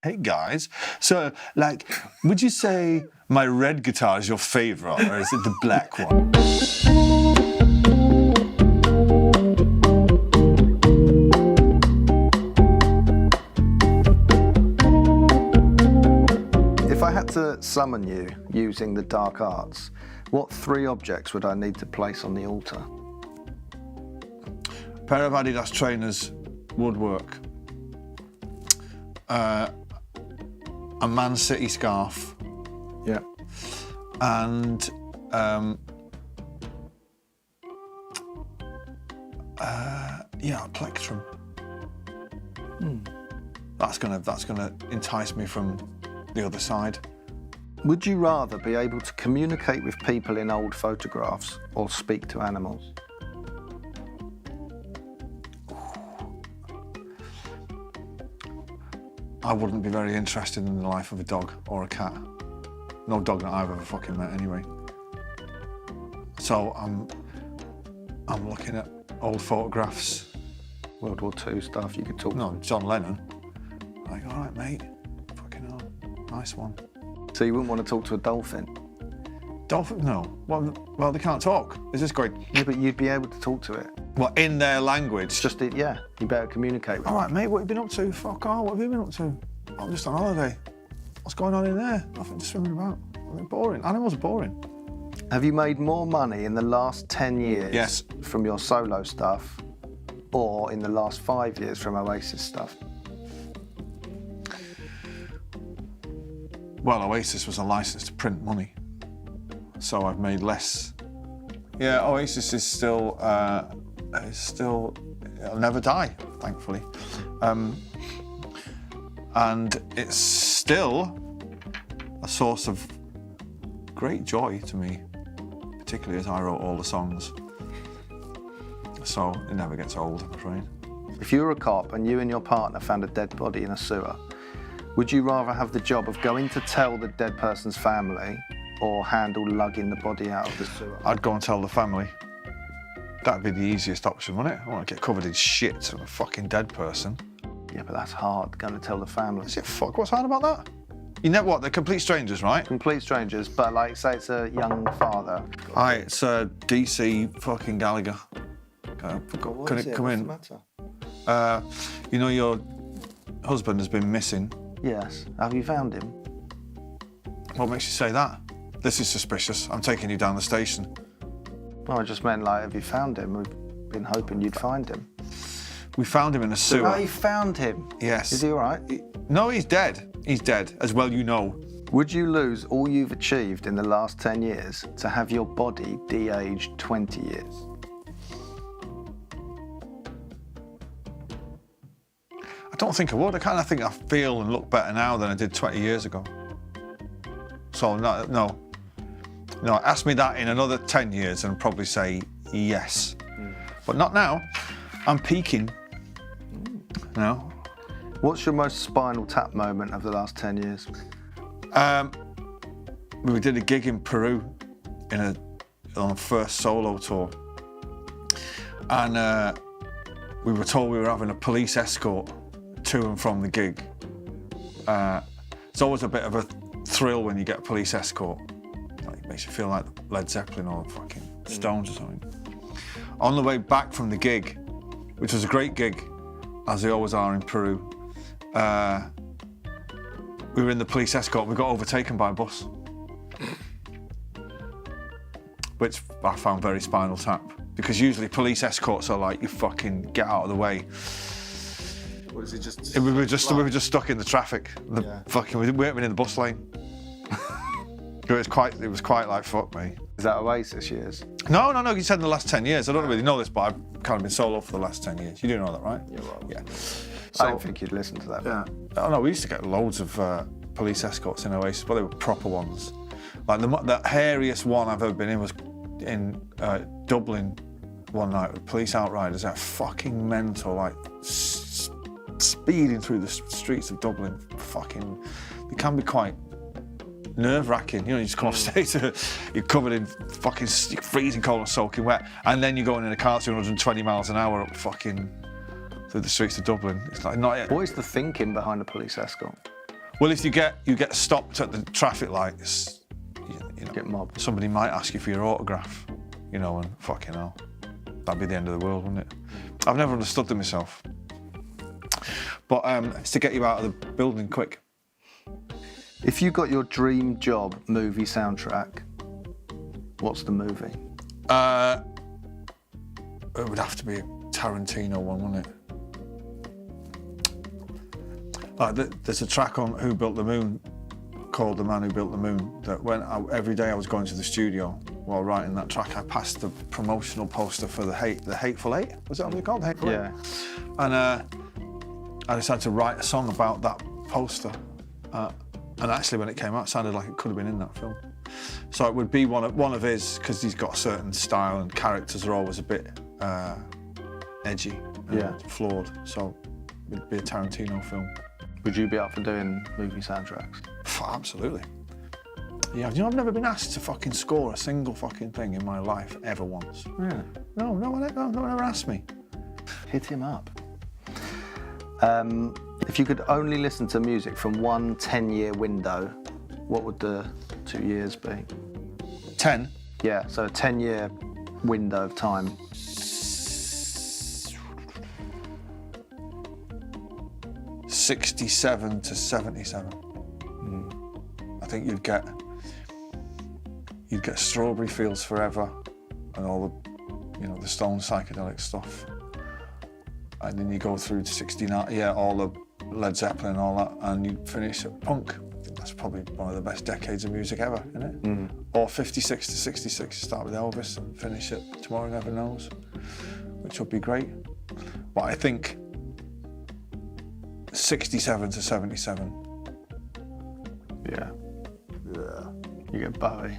Hey guys, so like, would you say my red guitar is your favourite, or is it the black one? If I had to summon you using the dark arts, what 3 objects would I need to place on the altar? A pair of Adidas trainers would work. A Man City scarf. Yeah. And yeah, a plectrum. That's gonna entice me from the other side. Would you rather be able to communicate with people in old photographs or speak to animals? I wouldn't be very interested in the life of a dog or a cat. No dog that I've ever fucking met anyway. So I'm looking at old photographs. World War II stuff you could talk to. No, John Lennon. Like, all right, mate. Fucking hell. Nice one. So you wouldn't want to talk to a dolphin? Dolphin? No. Well, they can't talk. It's just going... Yeah, but you'd be able to talk to it. Well, in their language? Just, yeah, you better communicate with it. All right, mate, what have you been up to? Fuck off, what have you been up to? I'm just on holiday. What's going on in there? Nothing, just swimming about. I mean, boring. Animals are boring. Have you made more money in the last 10 years Yes. from your solo stuff or in the last 5 years from Oasis stuff? Well, Oasis was a license to print money, so I've made less. Yeah, Oasis is still, it'll never die, thankfully. And it's still a source of great joy to me, particularly as I wrote all the songs. So it never gets old, I'm afraid. If you were a cop and you and your partner found a dead body in a sewer, would you rather have the job of going to tell the dead person's family or handle lugging the body out of the sewer? I'd go and tell the family. That'd be the easiest option, wouldn't it? I want to get covered in shit of a fucking dead person. Yeah, but that's hard, going to tell the family. Is it fuck? What's hard about that? You know what? They're complete strangers, right? Complete strangers, but like, say it's a young father. Hi, it's DC fucking Gallagher. Can it come in? What's the matter? You know your husband has been missing. Yes. Have you found him? What makes you say that? This is suspicious. I'm taking you down the station. Well, I just meant, like, have you found him? We've been hoping you'd find him. We found him in a sewer. Oh, you found him? Yes. Is he all right? No, he's dead. He's dead, as well you know. Would you lose all you've achieved in the last 10 years to have your body de-aged 20 years? I don't think I would. I kind of think I feel and look better now than I did 20 years ago. So, no. Ask me that in another 10 years and I'd probably say yes. But not now. I'm peaking now. What's your most Spinal Tap moment of the last 10 years? We did a gig in Peru on a first solo tour. And we were told we were having a police escort to and from the gig. It's always a bit of a thrill when you get a police escort. Like, it makes you feel like Led Zeppelin or fucking Stones or something. On the way back from the gig, which was a great gig, as they always are in Peru, we were in the police escort and we got overtaken by a bus. Which I found very Spinal Tap, because usually police escorts are like, you fucking get out of the way. Or is it just... We were just stuck in the traffic. We weren't even in the bus lane. It was quite like, fuck me. Is that Oasis years? No, you said in the last 10 years. I don't really know this, but I've kind of been solo for the last 10 years. You do know that, right? Yeah, well. Yeah. So, I don't think you'd listen to that. Yeah. Oh no, we used to get loads of police escorts in Oasis, but they were proper ones. Like the hairiest one I've ever been in was in Dublin one night with police outriders. They're fucking mental, like speeding through the streets of Dublin. Fucking, they can be quite nerve-wracking. You know, you just come off stage, you're covered in fucking freezing cold and soaking wet, and then you're going in a car 220 miles an hour up fucking through the streets of Dublin. It's like not yet. What is the thinking behind a police escort? Well, if you get stopped at the traffic lights, you know, Get mobbed. somebody might ask you for your autograph, you know, and fucking hell, that'd be the end of the world, wouldn't it? I've never understood them myself. But it's to get you out of the building quick. If you got your dream job movie soundtrack, what's the movie? It would have to be a Tarantino one, wouldn't it? There's a track on Who Built the Moon called The Man Who Built the Moon that every day I was going to the studio while writing that track, I passed the promotional poster for the Hateful Eight. Was that what they called? Hateful Yeah. Eight? And I decided to write a song about that poster. And actually, when it came out, it sounded like it could have been in that film. So it would be one of his, because he's got a certain style and characters are always a bit edgy and flawed. So it'd be a Tarantino film. Would you be up for doing movie soundtracks? Absolutely. Yeah, you know, I've never been asked to fucking score a single fucking thing in my life ever once. Yeah. No one ever asked me. Hit him up. If you could only listen to music from one 10-year window, what would the 2 years be? 10? Yeah, so a 10-year window of time. 67 to 77. I think you'd get Strawberry Fields Forever and all the, you know, the Stone psychedelic stuff. And then you go through to 69, yeah, all the Led Zeppelin and all that, and you finish at punk. I think that's probably one of the best decades of music ever, isn't it? Or 56 to 66, you start with Elvis and finish at Tomorrow Never Knows, which would be great. But I think 67 to 77. Yeah. You get Bowie.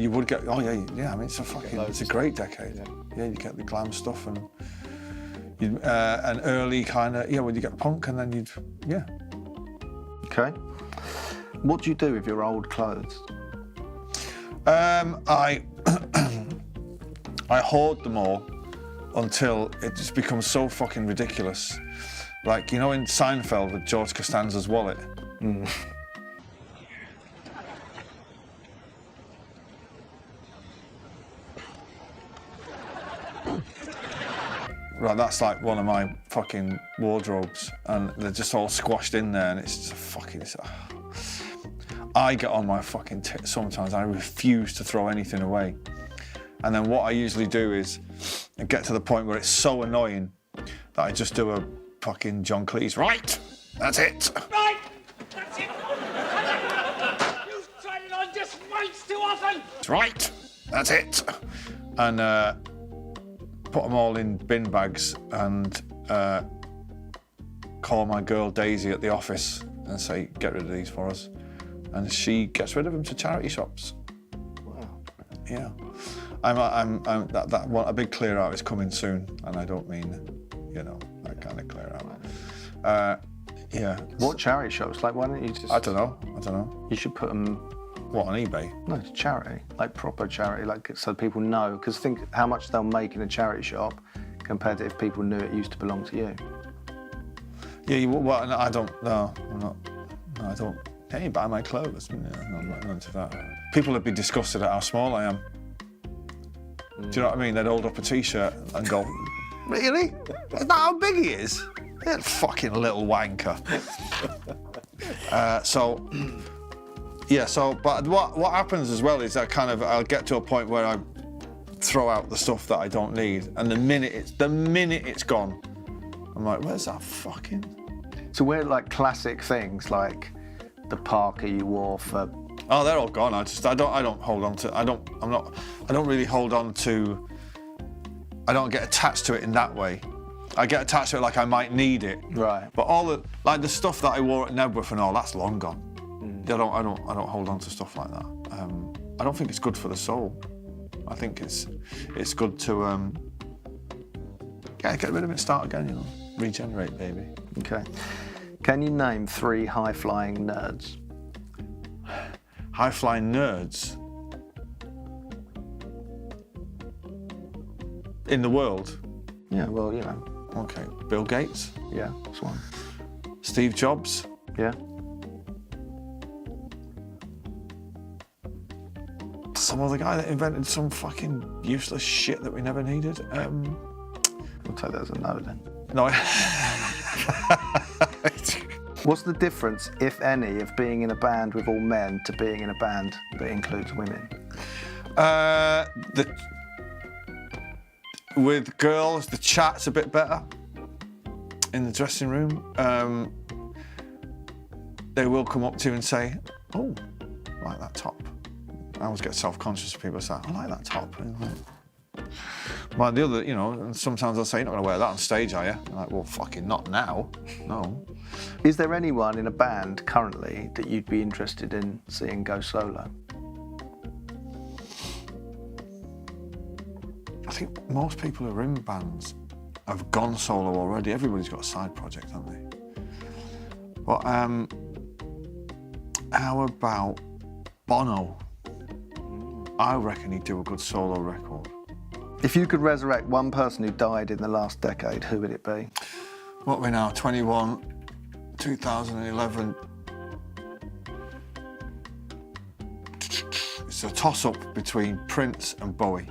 You would get, oh yeah, I mean, it's a great decade. Yeah, you get the glam stuff and an early kind of, when you get punk and then Okay. What do you do with your old clothes? I hoard them all until it just becomes so fucking ridiculous. Like, you know, in Seinfeld with George Costanza's wallet. Right, that's like one of my fucking wardrobes, and they're just all squashed in there, and it's just fucking. I get on my fucking tits sometimes. I refuse to throw anything away, and then what I usually do is I get to the point where it's so annoying that I just do a fucking John Cleese. Right, that's it. Right, that's it. You've tried it on just once too often. Right, that's it, and. Put them all in bin bags and call my girl Daisy at the office and say, get rid of these for us. And she gets rid of them to charity shops. Wow. Yeah. A big clear out is coming soon, and I don't mean, you know, that kind of clear out. Yeah. What charity shops? Like, why don't you just... I don't know. You should put them... What, on eBay? No, it's charity, like proper charity, like so people know. Because think how much they'll make in a charity shop compared to if people knew it used to belong to you. Yeah, well, I don't. No, I'm not. No, I don't. Hey, you buy my clothes. No, I'm not into that. People would be disgusted at how small I am. Do you know what I mean? They'd hold up a T-shirt and go, "Really? Is that how big he is? That fucking little wanker." But what happens as well is I'll get to a point where I throw out the stuff that I don't need, and the minute it's gone, I'm like, where's that fucking? So we're like classic things like the parka you wore for... Oh, they're all gone. I don't hold on to. I don't really hold on to. I don't get attached to it in that way. I get attached to it like I might need it. Right. But all the stuff that I wore at Nebworth and all, that's long gone. I don't hold on to stuff like that. I don't think it's good for the soul. I think it's good to get rid of it and start again, you know. Regenerate, baby. Okay. Can you name 3 high-flying nerds? High-flying nerds in the world? Yeah, well, you know. Okay. Bill Gates. Yeah, that's one. Steve Jobs. Yeah. Some other guy that invented some fucking useless shit that we never needed. We'll take that as a no then. No. What's the difference, if any, of being in a band with all men to being in a band that includes women? With girls, the chat's a bit better in the dressing room. They will come up to you and say, "Oh, I like that top." I always get self-conscious of people saying, "I like that top." But the other, and sometimes they'll say, "You're not going to wear that on stage, are you?" I'm like, "Well, fucking not now, no." Is there anyone in a band currently that you'd be interested in seeing go solo? I think most people who are in bands have gone solo already. Everybody's got a side project, haven't they? But how about Bono? I reckon he'd do a good solo record. If you could resurrect one person who died in the last decade, who would it be? What are we now, 21, 2011. It's a toss-up between Prince and Bowie.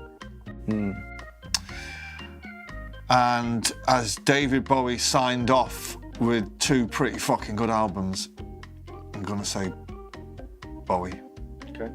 And as David Bowie signed off with 2 pretty fucking good albums, I'm gonna say Bowie. Okay.